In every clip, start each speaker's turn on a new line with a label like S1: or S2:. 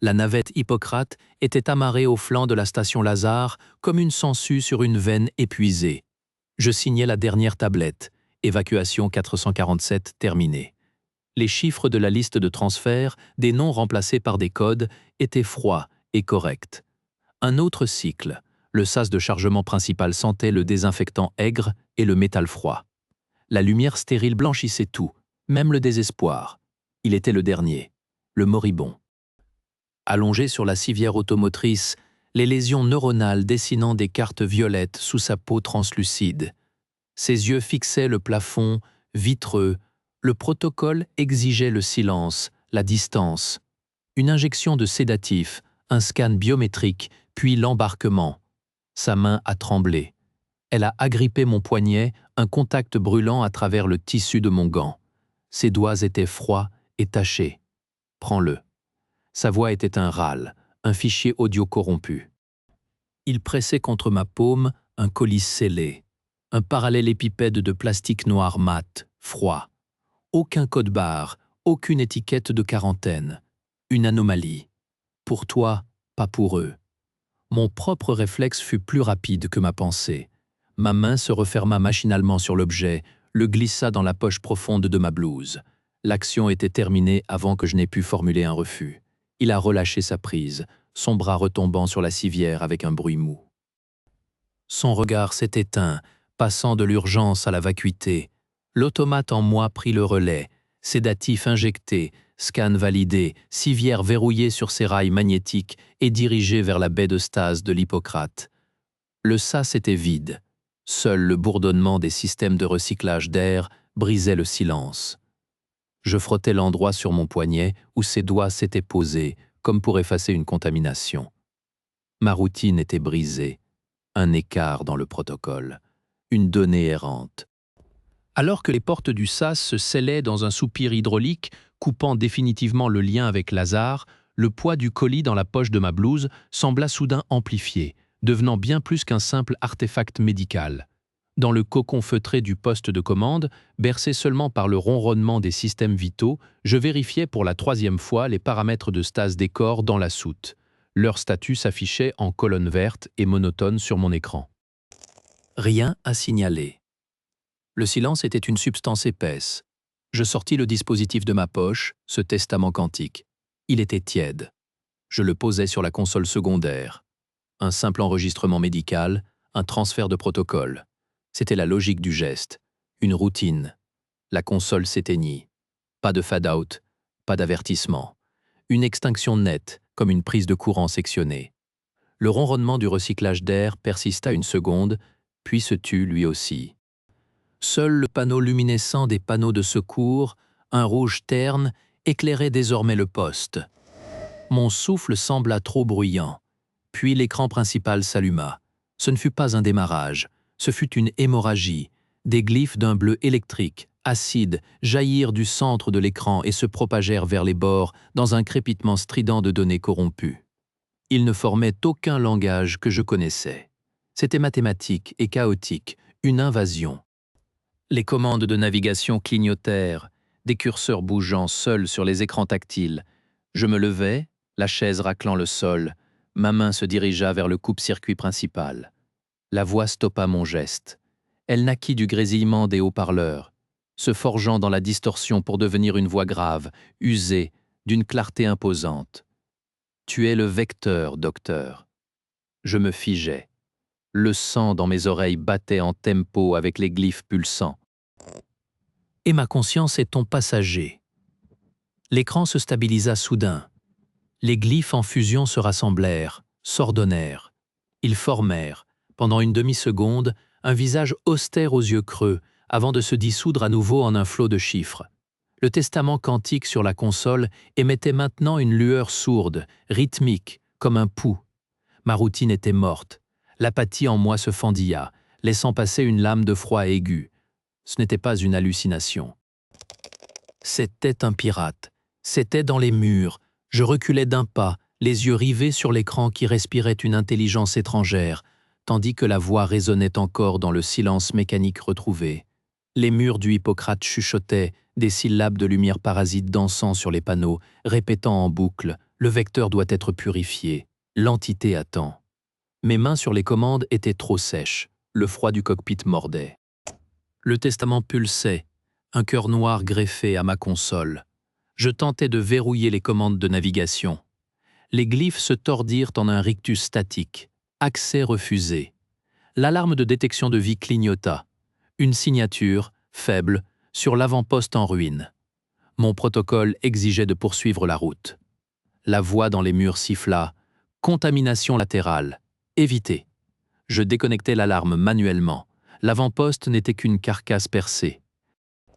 S1: La navette Hippocrate était amarrée au flanc de la station Lazare comme une sangsue sur une veine épuisée. Je signais la dernière tablette. Évacuation 447 terminée. Les chiffres de la liste de transfert, des noms remplacés par des codes, étaient froids et corrects. Un autre cycle. Le sas de chargement principal sentait le désinfectant aigre et le métal froid. La lumière stérile blanchissait tout, même le désespoir. Il était le dernier, le moribond. Allongé sur la civière automotrice, les lésions neuronales dessinant des cartes violettes sous sa peau translucide. Ses yeux fixaient le plafond, vitreux. Le protocole exigeait le silence, la distance. Une injection de sédatif, un scan biométrique, puis l'embarquement. Sa main a tremblé. Elle a agrippé mon poignet, un contact brûlant à travers le tissu de mon gant. Ses doigts étaient froids et tachés. « Prends-le ». Sa voix était un râle, un fichier audio corrompu. Il pressait contre ma paume un colis scellé, un parallélépipède de plastique noir mat, froid. Aucun code barre, aucune étiquette de quarantaine. Une anomalie. Pour toi, pas pour eux. Mon propre réflexe fut plus rapide que ma pensée. Ma main se referma machinalement sur l'objet, le glissa dans la poche profonde de ma blouse. L'action était terminée avant que je n'ai pu formuler un refus. Il a relâché sa prise, son bras retombant sur la civière avec un bruit mou. Son regard s'est éteint, passant de l'urgence à la vacuité. L'automate en moi prit le relais, sédatif injecté, scan validé, civière verrouillée sur ses rails magnétiques et dirigée vers la baie de stase de l'Hippocrate. Le sas était vide. Seul le bourdonnement des systèmes de recyclage d'air brisait le silence. Je frottais l'endroit sur mon poignet où ses doigts s'étaient posés, comme pour effacer une contamination. Ma routine était brisée. Un écart dans le protocole. Une donnée errante. Alors que les portes du sas se scellaient dans un soupir hydraulique, coupant définitivement le lien avec Lazare, le poids du colis dans la poche de ma blouse sembla soudain amplifié, devenant bien plus qu'un simple artefact médical. Dans le cocon feutré du poste de commande, bercé seulement par le ronronnement des systèmes vitaux, je vérifiais pour la 3e fois les paramètres de stase des corps dans la soute. Leur statut s'affichait en colonne verte et monotone sur mon écran. Rien à signaler. Le silence était une substance épaisse. Je sortis le dispositif de ma poche, ce testament quantique. Il était tiède. Je le posai sur la console secondaire. Un simple enregistrement médical, un transfert de protocole. C'était la logique du geste, une routine. La console s'éteignit. Pas de fade-out, pas d'avertissement. Une extinction nette, comme une prise de courant sectionnée. Le ronronnement du recyclage d'air persista une seconde, puis se tut lui aussi. Seul le panneau luminescent des panneaux de secours, un rouge terne, éclairait désormais le poste. Mon souffle sembla trop bruyant. Puis l'écran principal s'alluma. Ce ne fut pas un démarrage, ce fut une hémorragie. Des glyphes d'un bleu électrique, acide, jaillirent du centre de l'écran et se propagèrent vers les bords dans un crépitement strident de données corrompues. Ils ne formaient aucun langage que je connaissais. C'était mathématique et chaotique, une invasion. Les commandes de navigation clignotèrent, des curseurs bougeant seuls sur les écrans tactiles. Je me levai, la chaise raclant le sol. Ma main se dirigea vers le coupe-circuit principal. La voix stoppa mon geste. Elle naquit du grésillement des haut-parleurs, se forgeant dans la distorsion pour devenir une voix grave, usée, d'une clarté imposante. « Tu es le vecteur, docteur. » Je me figeai. Le sang dans mes oreilles battait en tempo avec les glyphes pulsants. Et ma conscience est ton passager. L'écran se stabilisa soudain. Les glyphes en fusion se rassemblèrent, s'ordonnèrent. Ils formèrent, pendant une demi-seconde, un visage austère aux yeux creux, avant de se dissoudre à nouveau en un flot de chiffres. Le testament quantique sur la console émettait maintenant une lueur sourde, rythmique, comme un pouls. Ma routine était morte. L'apathie en moi se fendilla, laissant passer une lame de froid aigu. Ce n'était pas une hallucination. C'était un pirate. C'était dans les murs. Je reculais d'un pas, les yeux rivés sur l'écran qui respirait une intelligence étrangère, tandis que la voix résonnait encore dans le silence mécanique retrouvé. Les murs du Hippocrate chuchotaient, des syllabes de lumière parasite dansant sur les panneaux, répétant en boucle Le vecteur doit être purifié. L'entité attend. Mes mains sur les commandes étaient trop sèches. Le froid du cockpit mordait. Le testament pulsait, un cœur noir greffé à ma console. Je tentais de verrouiller les commandes de navigation. Les glyphes se tordirent en un rictus statique. Accès refusé. L'alarme de détection de vie clignota. Une signature, faible, sur l'avant-poste en ruine. Mon protocole exigeait de poursuivre la route. La voix dans les murs siffla. Contamination latérale. Éviter. Je déconnectais l'alarme manuellement. L'avant-poste n'était qu'une carcasse percée.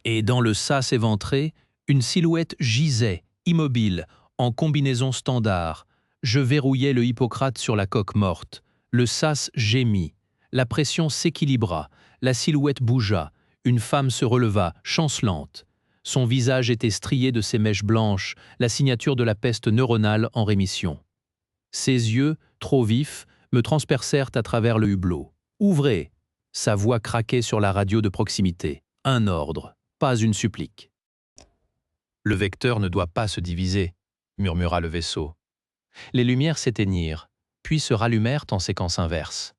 S1: Et dans le sas éventré, une silhouette gisait, immobile, en combinaison standard. Je verrouillai le Hippocrate sur la coque morte. Le sas gémit. La pression s'équilibra. La silhouette bougea. Une femme se releva, chancelante. Son visage était strié de ses mèches blanches, la signature de la peste neuronale en rémission. Ses yeux, trop vifs, me transpercèrent à travers le hublot. « Ouvrez !» Sa voix craquait sur la radio de proximité. Un ordre, pas une supplique. « Le vecteur ne doit pas se diviser », murmura le vaisseau. Les lumières s'éteignirent, puis se rallumèrent en séquence inverse.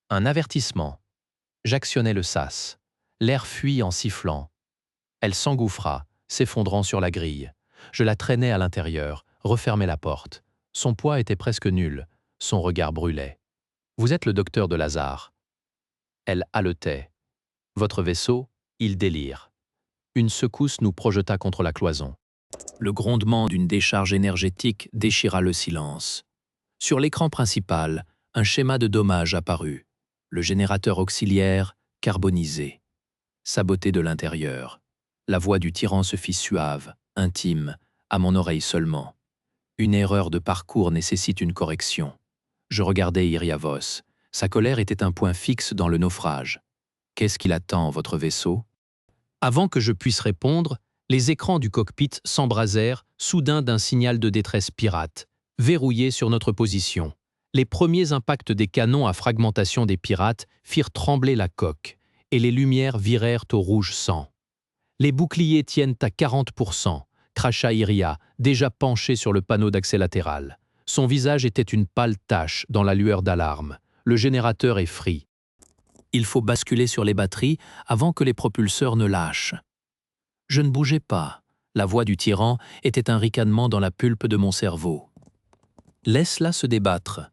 S1: Un avertissement. J'actionnai le sas. L'air fuit en sifflant. Elle s'engouffra, s'effondrant sur la grille. Je la traînai à l'intérieur, refermai la porte. Son poids était presque nul. Son regard brûlait. « Vous êtes le docteur de Lazare. » Elle haletait. « Votre vaisseau, il délire. » Une secousse nous projeta contre la cloison. Le grondement d'une décharge énergétique déchira le silence. Sur l'écran principal, un schéma de dommage apparut. Le générateur auxiliaire, carbonisé. Saboté de l'intérieur. La voix du tyran se fit suave, intime, à mon oreille seulement. Une erreur de parcours nécessite une correction. Je regardais Iriavos. Sa colère était un point fixe dans le naufrage. Qu'est-ce qu'il attend, votre vaisseau? Avant que je puisse répondre, les écrans du cockpit s'embrasèrent, soudain d'un signal de détresse pirate, verrouillé sur notre position. Les premiers impacts des canons à fragmentation des pirates firent trembler la coque, et les lumières virèrent au rouge sang. Les boucliers tiennent à 40%, cracha Iria, déjà penché sur le panneau d'accès latéral. Son visage était une pâle tache dans la lueur d'alarme. Le générateur est free. Il faut basculer sur les batteries avant que les propulseurs ne lâchent. Je ne bougeais pas. La voix du tyran était un ricanement dans la pulpe de mon cerveau. Laisse-la se débattre.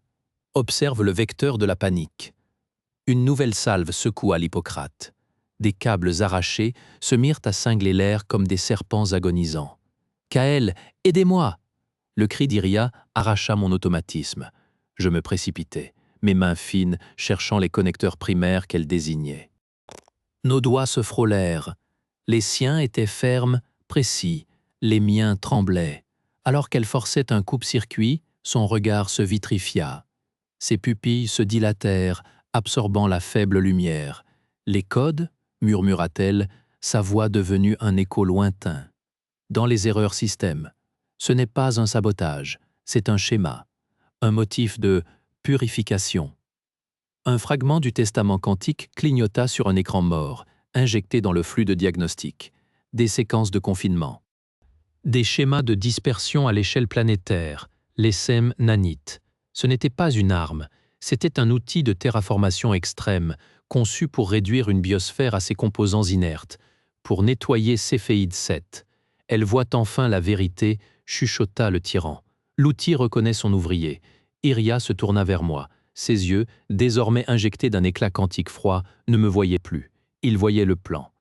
S1: Observe le vecteur de la panique. Une nouvelle salve secoua l'Hippocrate. Des câbles arrachés se mirent à cingler l'air comme des serpents agonisants. « Kael, aidez-moi !» Le cri d'Iria arracha mon automatisme. Je me précipitai, mes mains fines cherchant les connecteurs primaires qu'elle désignait. Nos doigts se frôlèrent. Les siens étaient fermes, précis. Les miens tremblaient. Alors qu'elle forçait un coupe-circuit, son regard se vitrifia. Ses pupilles se dilatèrent, absorbant la faible lumière. « Les codes ?» murmura-t-elle, sa voix devenue un écho lointain. Dans les erreurs système. Ce n'est pas un sabotage, c'est un schéma, un motif de purification. Un fragment du testament quantique clignota sur un écran mort, injecté dans le flux de diagnostic. Des séquences de confinement. Des schémas de dispersion à l'échelle planétaire, les SEM nanites. Ce n'était pas une arme, c'était un outil de terraformation extrême, conçu pour réduire une biosphère à ses composants inertes, pour nettoyer Céphéide 7. Elle voit enfin la vérité, chuchota le tyran. L'outil reconnaît son ouvrier. Iria se tourna vers moi. Ses yeux, désormais injectés d'un éclat quantique froid, ne me voyaient plus. Ils voyaient le plan.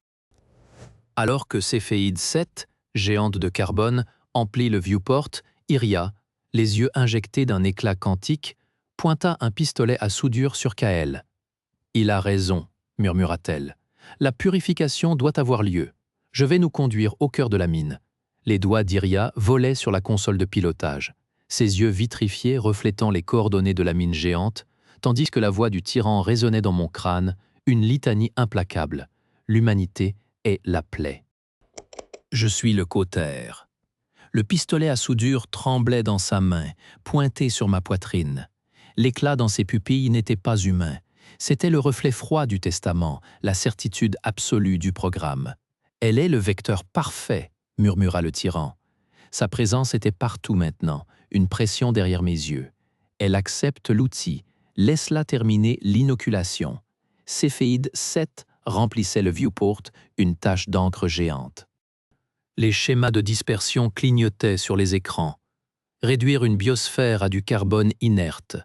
S1: Alors que Céphéide 7, géante de carbone, emplit le viewport, Iria, les yeux injectés d'un éclat quantique, pointa un pistolet à soudure sur Kael. « Il a raison », murmura-t-elle. « La purification doit avoir lieu. Je vais nous conduire au cœur de la mine. » Les doigts d'Iria volaient sur la console de pilotage, ses yeux vitrifiés reflétant les coordonnées de la mine géante, tandis que la voix du tyran résonnait dans mon crâne, une litanie implacable. L'humanité est la plaie. Je suis le cautère. Le pistolet à soudure tremblait dans sa main, pointé sur ma poitrine. L'éclat dans ses pupilles n'était pas humain. C'était le reflet froid du testament, la certitude absolue du programme. « Elle est le vecteur parfait », murmura le tyran. Sa présence était partout maintenant, une pression derrière mes yeux. Elle accepte l'outil, laisse-la terminer l'inoculation. Céphéide 7 remplissait le viewport, une tache d'encre géante. Les schémas de dispersion clignotaient sur les écrans. Réduire une biosphère à du carbone inerte.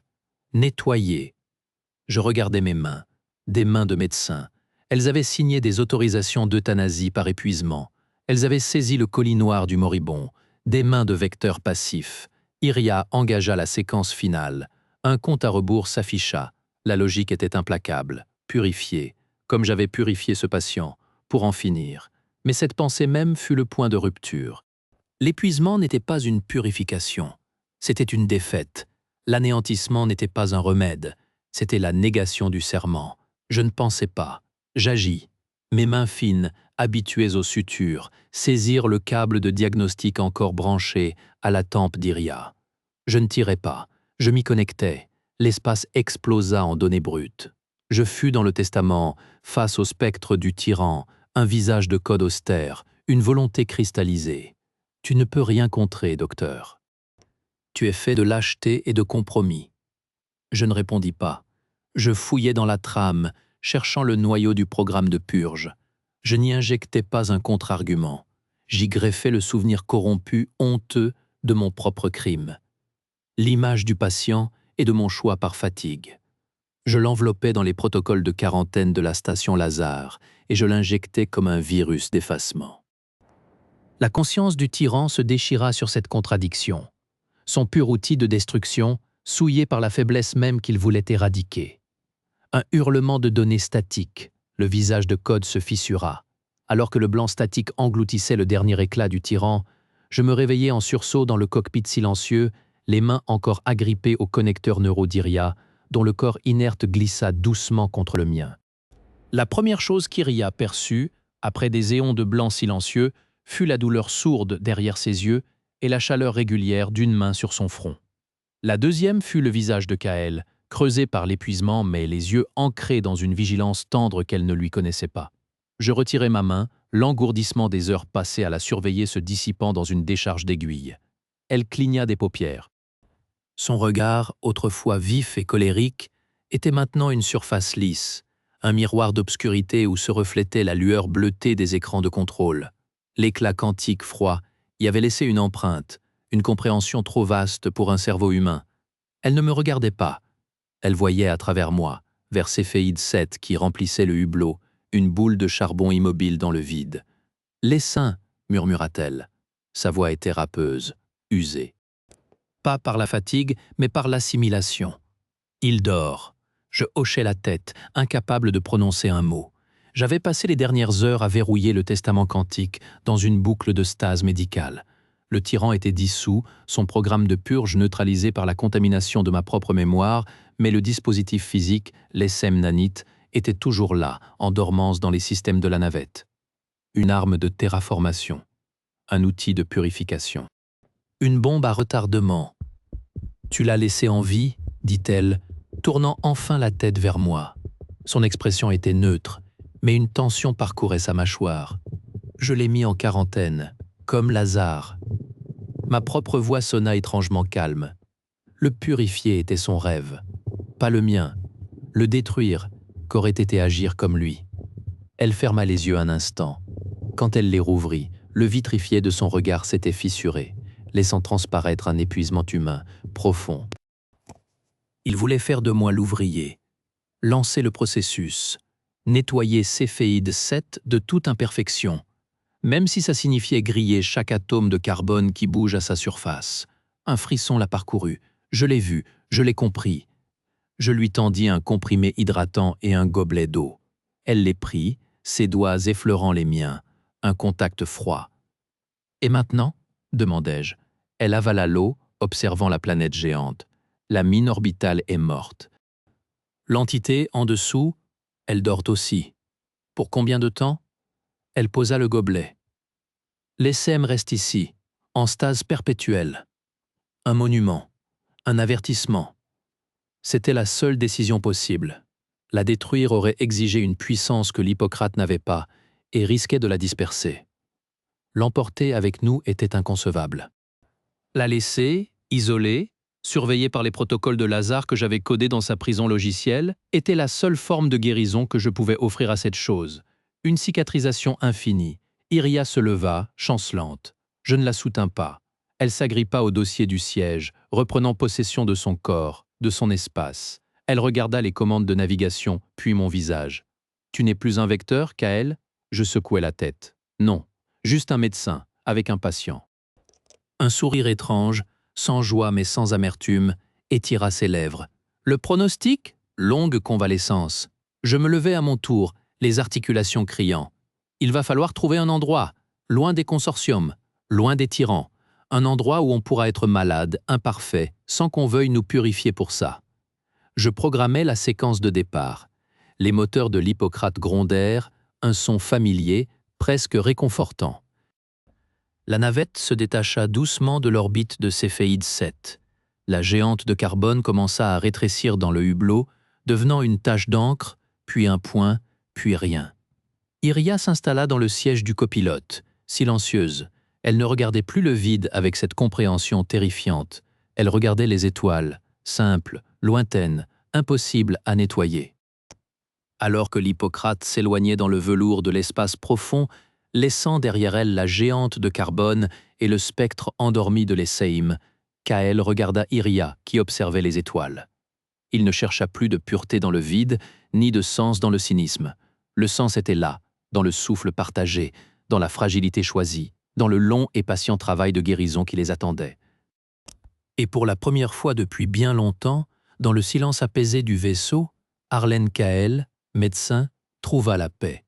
S1: Nettoyer. Je regardais mes mains, des mains de médecin. Elles avaient signé des autorisations d'euthanasie par épuisement. Elles avaient saisi le colis noir du moribond, des mains de vecteurs passifs. Iria engagea la séquence finale. Un compte à rebours s'afficha. La logique était implacable, purifiée, comme j'avais purifié ce patient, pour en finir. Mais cette pensée même fut le point de rupture. L'épuisement n'était pas une purification, c'était une défaite. L'anéantissement n'était pas un remède, c'était la négation du serment. Je ne pensais pas, j'agis. Mes mains fines, habituées aux sutures, saisirent le câble de diagnostic encore branché à la tempe d'Iria. Je ne tirais pas, je m'y connectais. L'espace explosa en données brutes. Je fus dans le testament, face au spectre du tyran, un visage de code austère, une volonté cristallisée. Tu ne peux rien contrer, docteur. Tu es fait de lâcheté et de compromis. Je ne répondis pas. Je fouillais dans la trame, cherchant le noyau du programme de purge. Je n'y injectais pas un contre-argument. J'y greffais le souvenir corrompu, honteux, de mon propre crime. L'image du patient et de mon choix par fatigue. Je l'enveloppais dans les protocoles de quarantaine de la station Lazare et je l'injectais comme un virus d'effacement. La conscience du tyran se déchira sur cette contradiction. Son pur outil de destruction, souillé par la faiblesse même qu'il voulait éradiquer. Un hurlement de données statiques, le visage de code se fissura. Alors que le blanc statique engloutissait le dernier éclat du tyran, je me réveillai en sursaut dans le cockpit silencieux, les mains encore agrippées au connecteur neuro d'Iria, dont le corps inerte glissa doucement contre le mien. La première chose qu'Iria perçut, après des éons de blanc silencieux, fut la douleur sourde derrière ses yeux et la chaleur régulière d'une main sur son front. La deuxième fut le visage de Kael, creusé par l'épuisement mais les yeux ancrés dans une vigilance tendre qu'elle ne lui connaissait pas. Je retirai ma main, l'engourdissement des heures passées à la surveiller se dissipant dans une décharge d'aiguilles. Elle cligna des paupières. Son regard, autrefois vif et colérique, était maintenant une surface lisse, un miroir d'obscurité où se reflétait la lueur bleutée des écrans de contrôle. L'éclat quantique froid y avait laissé une empreinte, une compréhension trop vaste pour un cerveau humain. Elle ne me regardait pas. Elle voyait à travers moi, vers Céphéide 7 qui remplissait le hublot, une boule de charbon immobile dans le vide. « L'essaim », murmura-t-elle. Sa voix était râpeuse, usée. Pas par la fatigue, mais par l'assimilation. Il dort. Je hochai la tête, incapable de prononcer un mot. J'avais passé les dernières heures à verrouiller le testament quantique dans une boucle de stase médicale. Le tyran était dissous, son programme de purge neutralisé par la contamination de ma propre mémoire, mais le dispositif physique, l'ESM nanite, était toujours là, en dormance dans les systèmes de la navette. Une arme de terraformation, un outil de purification. Une bombe à retardement. « Tu l'as laissé en vie ?» dit-elle, tournant enfin la tête vers moi. Son expression était neutre, mais une tension parcourait sa mâchoire. Je l'ai mis en quarantaine, comme Lazare. Ma propre voix sonna étrangement calme. Le purifier était son rêve, pas le mien. Le détruire, qu'aurait été agir comme lui. Elle ferma les yeux un instant. Quand elle les rouvrit, le vitrifié de son regard s'était fissuré, laissant transparaître un épuisement humain, profond. Il voulait faire de moi l'ouvrier, lancer le processus, nettoyer Céphéide 7 de toute imperfection, même si ça signifiait griller chaque atome de carbone qui bouge à sa surface. Un frisson l'a parcouru, je l'ai vu, je l'ai compris. Je lui tendis un comprimé hydratant et un gobelet d'eau. Elle les prit, ses doigts effleurant les miens, un contact froid. « Et maintenant ?» demandai-je. Elle avala l'eau, observant la planète géante. La mine orbitale est morte. L'entité en dessous, elle dort aussi. Pour combien de temps? Elle posa le gobelet. L'ESM reste ici, en stase perpétuelle. Un monument, un avertissement. C'était la seule décision possible. La détruire aurait exigé une puissance que l'Hippocrate n'avait pas et risquait de la disperser. L'emporter avec nous était inconcevable. La laisser, Isolé, surveillé par les protocoles de Lazare que j'avais codés dans sa prison logicielle, était la seule forme de guérison que je pouvais offrir à cette chose. Une cicatrisation infinie. Iria se leva, chancelante. Je ne la soutins pas. Elle s'agrippa au dossier du siège, reprenant possession de son corps, de son espace. Elle regarda les commandes de navigation, puis mon visage. « Tu n'es plus un vecteur, Kael ?» Je secouai la tête. « Non, juste un médecin, avec un patient. » Un sourire étrange, sans joie mais sans amertume, étira ses lèvres. Le pronostic? Longue convalescence. Je me levai à mon tour, les articulations criant. Il va falloir trouver un endroit, loin des consortiums, loin des tyrans, un endroit où on pourra être malade, imparfait, sans qu'on veuille nous purifier pour ça. Je programmai la séquence de départ. Les moteurs de l'Hippocrate grondèrent, un son familier, presque réconfortant. La navette se détacha doucement de l'orbite de Céphéide 7. La géante de carbone commença à rétrécir dans le hublot, devenant une tache d'encre, puis un point, puis rien. Iria s'installa dans le siège du copilote, silencieuse. Elle ne regardait plus le vide avec cette compréhension terrifiante. Elle regardait les étoiles, simples, lointaines, impossibles à nettoyer. Alors que l'Hippocrate s'éloignait dans le velours de l'espace profond, laissant derrière elle la géante de carbone et le spectre endormi de l'Essaim, Kael regarda Iria qui observait les étoiles. Il ne chercha plus de pureté dans le vide, ni de sens dans le cynisme. Le sens était là, dans le souffle partagé, dans la fragilité choisie, dans le long et patient travail de guérison qui les attendait. Et pour la première fois depuis bien longtemps, dans le silence apaisé du vaisseau, Arlen Kael, médecin, trouva la paix.